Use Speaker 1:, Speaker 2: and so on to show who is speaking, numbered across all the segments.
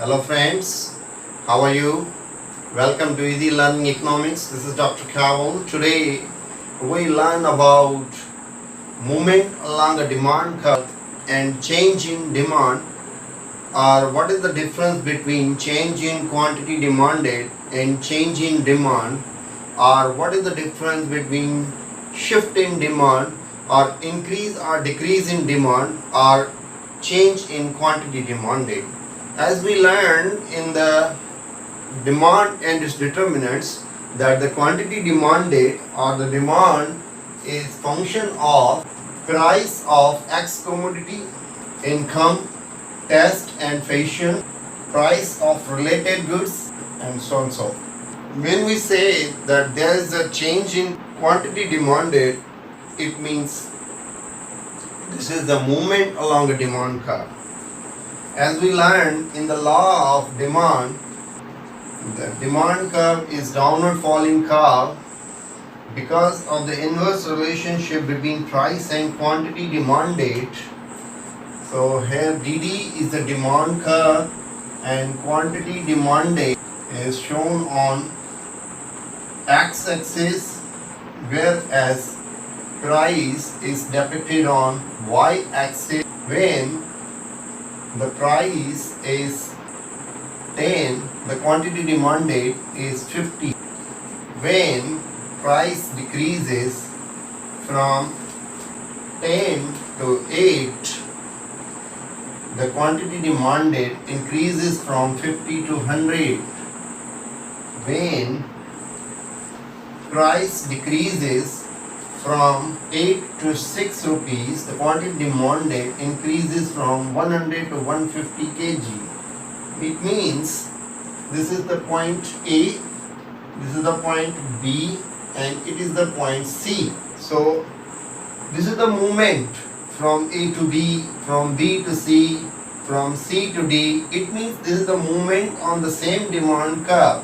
Speaker 1: Hello friends, how are you? Welcome to Easy Learning Economics. This is Dr. Kawal. Today we learn about movement along a demand curve and change in demand, or what is the difference between change in quantity demanded and change in demand, or what is the difference between shift in demand or increase or decrease in demand or change in quantity demanded. As we learned in the demand and its determinants, that the quantity demanded or the demand is function of price of X commodity, income, taste and fashion, price of related goods, and so on so. When we say that there is a change in quantity demanded, it means this is the movement along a demand curve. As we learned in the law of demand, the demand curve is downward falling curve because of the inverse relationship between price and quantity demanded. So here DD is the demand curve and quantity demanded is shown on x-axis, whereas price is depicted on y-axis. When the price is 10, the quantity demanded is 50. When price decreases from 10 to 8, the quantity demanded increases from 50 to 100. When price decreases from 8 to 6 rupees, the quantity demanded increases from 100 to 150 kg. It means this is the point A, this is the point B, and it is the point C. So this is the movement from A to B, from B to C, from C to D. It means this is the movement on the same demand curve.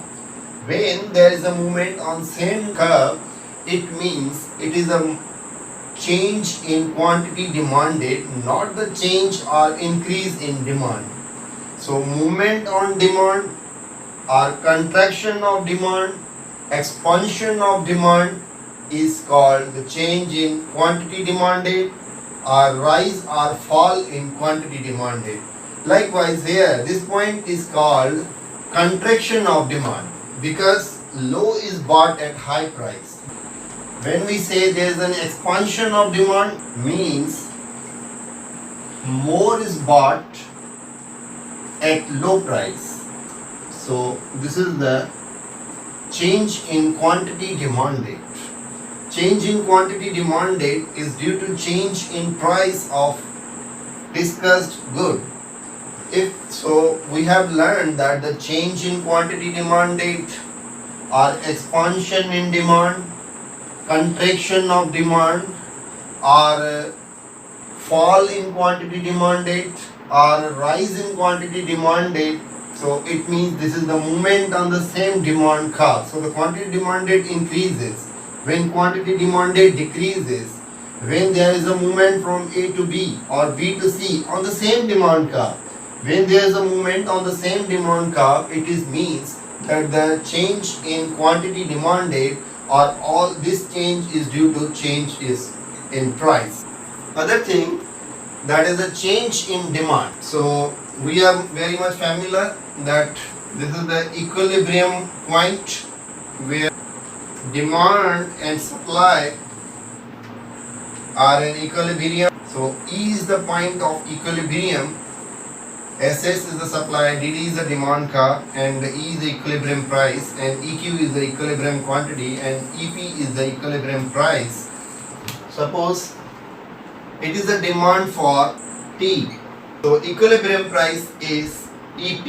Speaker 1: When there is a movement on same curve, it means it is a change in quantity demanded, not the change or increase in demand. So movement on demand or contraction of demand, expansion of demand is called the change in quantity demanded, or rise or fall in quantity demanded. Likewise here, this point is called contraction of demand because low is bought at high price. When we say there is an expansion of demand, means more is bought at low price. So this is the change in quantity demanded. Change in quantity demanded is due to change in price of discussed good. If so, we have learned that the change in quantity demanded or expansion in demand, contraction of demand, or fall in quantity demanded, or rise in quantity demanded. So it means this is the movement on the same demand curve. So the quantity demanded increases when quantity demanded decreases. When there is a movement from A to B or B to C on the same demand curve, when there is a movement on the same demand curve, it is means that the change in quantity demanded or all this change is due to change is in price. Other thing, that is a change in demand. So we are very much familiar that this is the equilibrium point where demand and supply are in equilibrium. So E is the point of equilibrium, SS is the supply, DD is the demand curve, and E is the equilibrium price, and EQ is the equilibrium quantity, and EP is the equilibrium price. Suppose it is the demand for T. So equilibrium price is EP.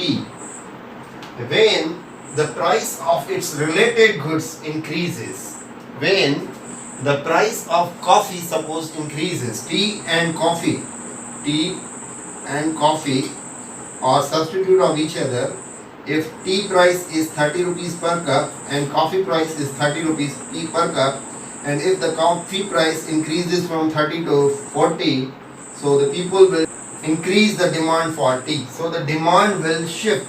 Speaker 1: When the price of its related goods increases, when the price of coffee suppose increases, tea and coffee or substitute of each other. If tea price is 30 rupees per cup and coffee price is 30 rupees per cup, and if the coffee price increases from 30 to 40, so the people will increase the demand for tea. So the demand will shift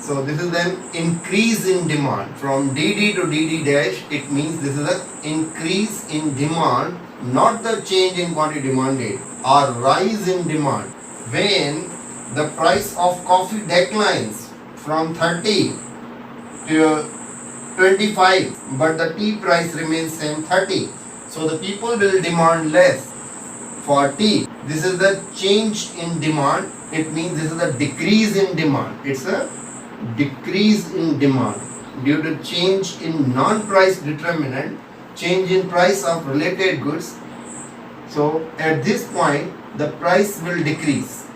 Speaker 1: So this is an increase in demand from DD to DD dash. It means this is an increase in demand, not the change in quantity demanded or rise in demand. When the price of coffee declines from 30 to 25, but the tea price remains same 30. So the people will demand less for tea. This is the change in demand. It means this is a decrease in demand. It's a decrease in demand due to change in non-price determinant, change in price of related goods. So at this point the price will decrease,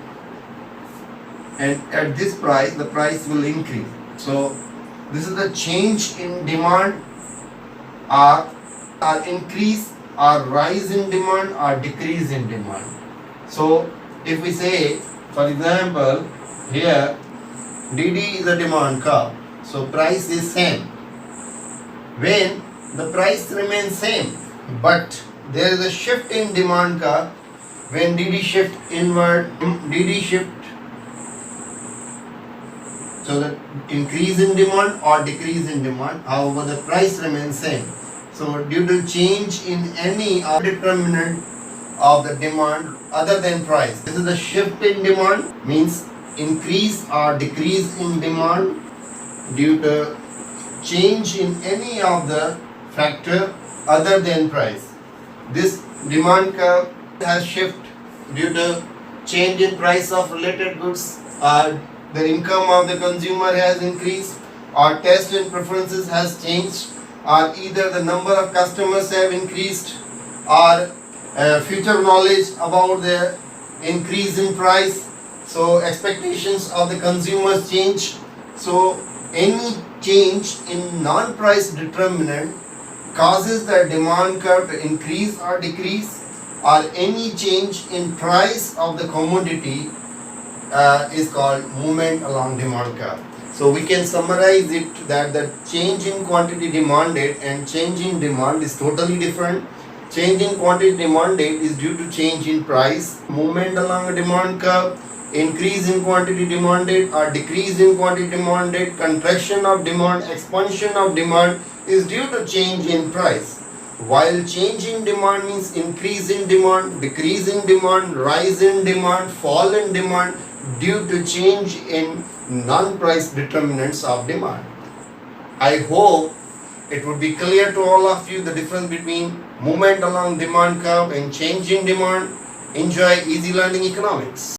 Speaker 1: and at this price the price will increase. So this is the change in demand, or increase or rise in demand or decrease in demand. So if we say, for example, here DD is a demand curve, so price is same. When the price remains same, but there is a shift in demand curve, when DD shift inward, DD shift, so the increase in demand or decrease in demand, however the price remains same. So due to change in any determinant of the demand other than price, this is the shift in demand, means increase or decrease in demand due to change in any of the factor other than price. This demand curve has shift due to change in price of related goods, or the income of the consumer has increased, or taste and preferences has changed, or either the number of customers have increased, or future knowledge about the increase in price. So expectations of the consumers change. So any change in non-price determinant causes the demand curve to increase or decrease, or any change in price of the commodity is called movement along demand curve. So we can summarize it that the change in quantity demanded and change in demand is totally different. Change in quantity demanded is due to change in price. Movement along a demand curve, increase in quantity demanded or decrease in quantity demanded, contraction of demand, expansion of demand is due to change in price. While change in demand means increase in demand, decrease in demand, rise in demand, fall in demand due to change in non-price determinants of demand. I hope it would be clear to all of you the difference between movement along demand curve and change in demand. Enjoy easy learning economics.